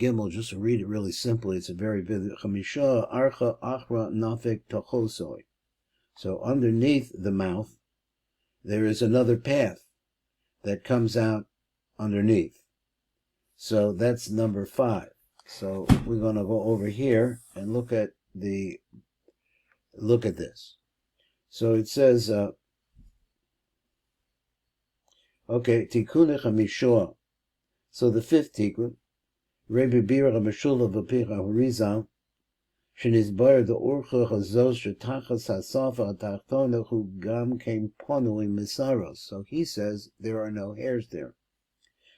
Gimel, just to read it really simply, it's a very vivid. Chamisha archa achra nafik tachosoi. So underneath the mouth, there is another path that comes out underneath. So that's number 5. So we're going to go over here and look at this. So it says, okay, tikkun chamishah. So the 5th tikkun, Rebbe Bira Meshula v'Pira Horizal, shenizbar the orcha hazos shetachas hasafa atachtona hu gam kein ponui misaros. So he says there are no hairs there.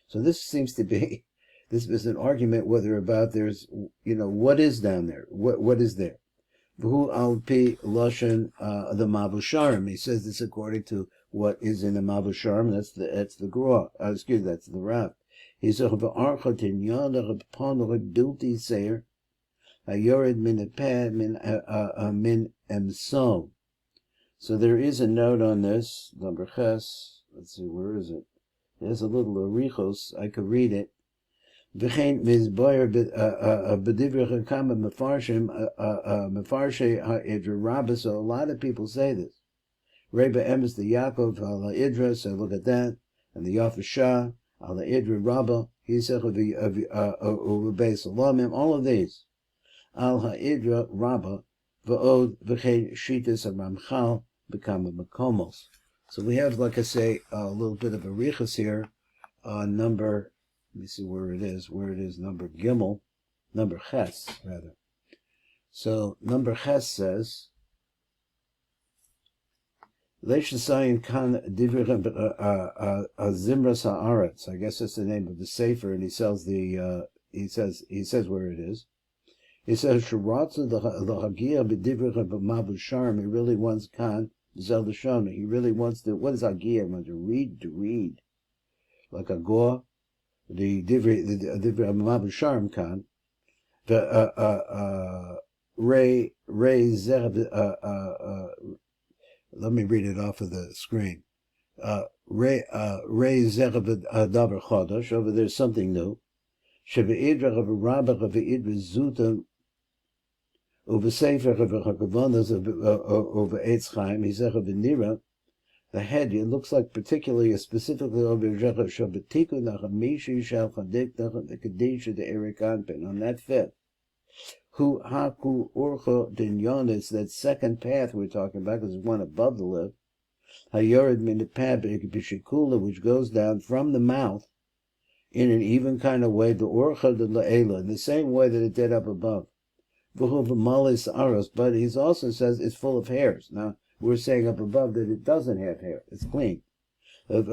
So this seems to be, this is an argument whether about there's, what is down there? What is there? V'hu al pi lashon the Mavusharim. He says this according to what is in the Mavusharim. That's the Gra. That's the Rav. He said v'archa tinyana ponui bilti seir hayored min peh min emso. So there is a note on this, number ches. Let's see, where is it? There's a little arichos. I could read it. V'chein mizboyer b'divrei chakam mefarshim mefarshe ha'idra rabba. So a lot of people say this. Reba emes the Yaakov ha'idra. So look at that, and the Yafashah ha'idra rabba. He said uvei salamim. All of these. Al ha'idra rabba v'od v'chein shitas ha'ramchal become makomos. So we have, like I say, a little bit of a riches here on number, let me see where it is, number Gimel, number Ches, rather. So number Ches says, Leish Sayin Kan Divrichem Zimras Haaretz. I guess that's the name of the Sefer, and he sells he says where it is. He says, Sharatza the Hagia B'Divrichem B'Mavu Sharm, he really wants Kan, Zeldashon, he really wants to, what is Hagia? He wants to read. Like a Goa, the Mabu Sharm Khan, the Ray Zerb, let me read it off of the screen. Ray Zerb Davar Chodosh, over there's something new. Shebe'idra of Rabba of Idra Zuta over Sefer of Hakavanas over Eitz Chaim, he said of Nira. The head, it looks like particularly, specifically over Shabatiku Nachamishi Shal Chadik the Kadisha the Erikanpin, on that 5th. Hu Haku Urcha Dinyonis, that second path we're talking about, because there's one above the lip. Hayorid Minipab Bishikula, which goes down from the mouth in an even kind of way, the Urcha de La'ela, in the same way that it did up above. Vuhu V'malis Aros, but he also says it's full of hairs. Now, we're saying up above that it doesn't have hair. It's clean. David,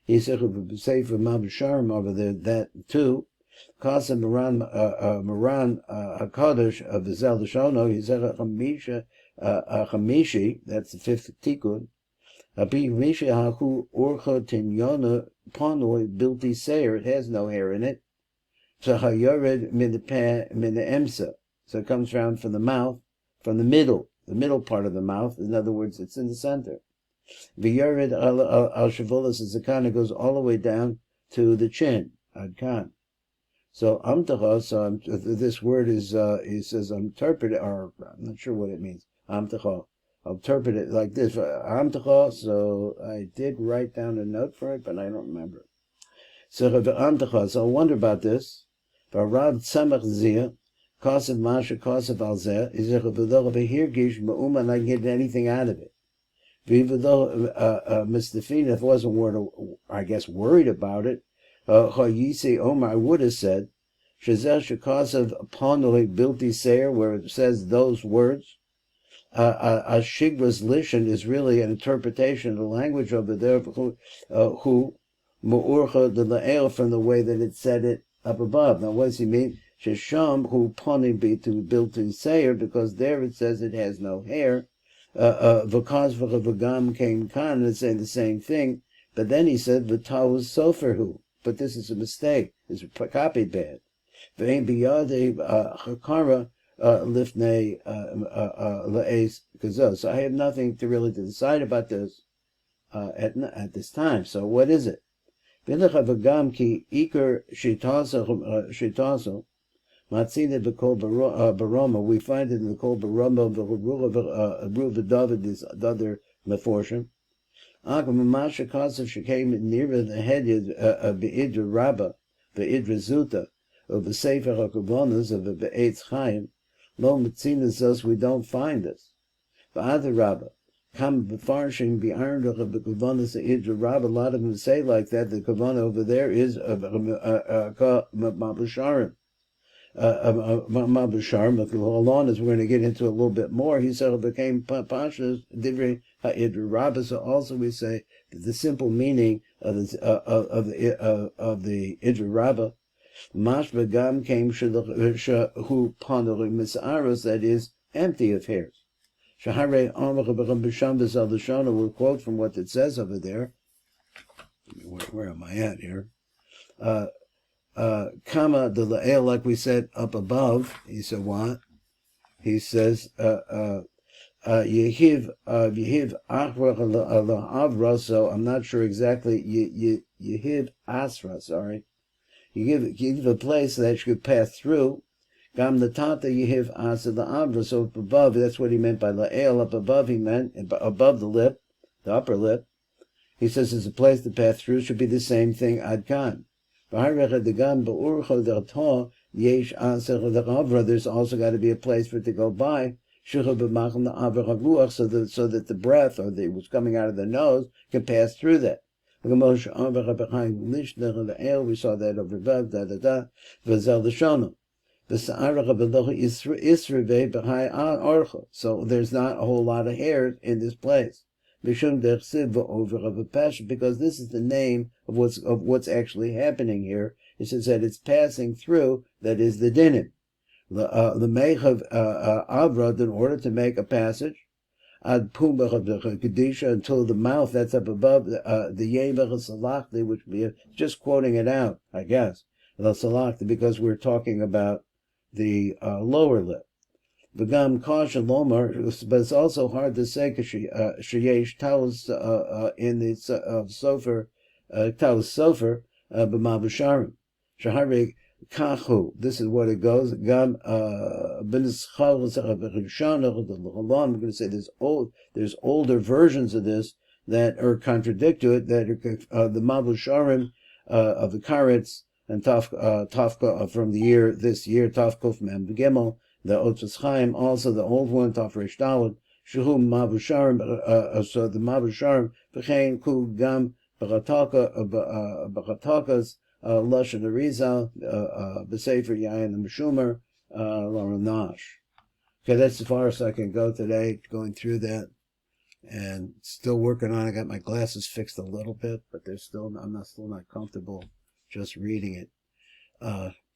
he said Sefer Mabusharim over there, that too. Kasa Moran HaKadosh of the Zeldashono, he said Chamishi, that's the 5th tikkun. Abi Misha Haku Urcha Tinyona Ponoi Bilti Seir, it has no hair in it. So hayored min the emsa. So it comes around from the mouth, from the middle part of the mouth. In other words, it's in the center. V'yored al shavulas zakana goes all the way down to the chin, adkan. So amtacha. So this word is he says interpret it, or I'm not sure what it means. Amtacha. I'll interpret it like this. Amtacha. So I did write down a note for it, but I don't remember. So I wonder about this. Varad Samach Zia, Kosev Masha, Kosev Alzeh, is a Hirgish Ma'uma, and I can get anything out of it. Even though Mr. Feeneth wasn't worried about it, Hayisi Omar, I would have said, Shazesh Kosev Ponoi Bilti Seir, where it says those words. Ashigva's Lishan is really an interpretation of the language over there, who Mu'urcha de La'el, from the way that it said it up above. Now, what does he mean? Shesham hu poni be to build to Seir, because there it says it has no hair. V'kaz v'gam came kan, it's saying the same thing. But then he said v'tau soferhu. But this is a mistake. It's copied bad. V'ein biyade chakara lifnei la'es kazos. So I have nothing to really decide about this. at this time. So what is it? Ki Iker Shitaso Matzina B'Kol Baroma. We find it in the Kol Baroma of the Ruva David, this other Meforshim. Mamasha Kasav Shekem near the head of Be'idra Rabbah, Be'idra Zuta, of the Sefer HaKavonos of the Be'etz Chaim. Lo Matzina Zos, we don't find this. Ba'adar Rabbah. Come befarshing be'arnach of the kavanas idra Rabbah. A lot of them say like that. The kavana over there is mabusharim. Mabusharim. Along as we're going to get into a little bit more, he said it became pashas divrei ha'idra Rabbah. So also we say that the simple meaning of the idra Rabbah, mashba gam came shahu panarim misaros, that is empty of hairs. Shahare Amach B'Cham B'Zal Lashona will quote from what it says over there. Where am I at here? Kama de La'el, like we said up above. He said what? He says Yehiv Achra La'avra. So I'm not sure exactly. Yehiv Asra. Sorry. You give a place that you could pass through. Gam the Tata Yehiv Asa the Avra, so up above, that's what he meant by La'el, up above he meant, above the lip, the upper lip. He says it's a place to pass through, should be the same thing, Ad Kan. There's also got to be a place for it to go by, so that the breath, or what's coming out of the nose, can pass through that. We saw that over above, so there's not a whole lot of hairs in this place, because this is the name of what's actually happening here. It says that it's passing through, that is the dinim. The mechav avrod, in order to make a passage, ad pumbach of the kedisha, until the mouth, that's up above the yemach salachti, which we are just quoting it out, I guess, the salachti, because we're talking about the lower lip. V'gam kasha lomar, but it's also hard to say sheyesh taus in the sofer, taus sofer b'mabusharim. Shahari kachu. This is what it goes. Gam b'nischal b'chishana. I'm going to say there's older versions of this that are contradict to it. That are the mabusharim of the Karetz. And Tafka from this year, Tafkuf Mem Gimel, the Otzos Chaim, also the old one, Tafresh Daled, Shehum Mabusharim, so the Mabusharim, V'chein Ku Gam B'chatakas, Lashon Arizal, B'Sefer Yayin and Meshumer, Laranash. Okay, that's as far as I can go today, going through that, and still working on it. I got my glasses fixed a little bit, but still not comfortable just reading it.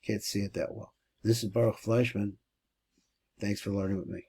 Can't see it that well. This is Baruch Fleischman. Thanks for learning with me.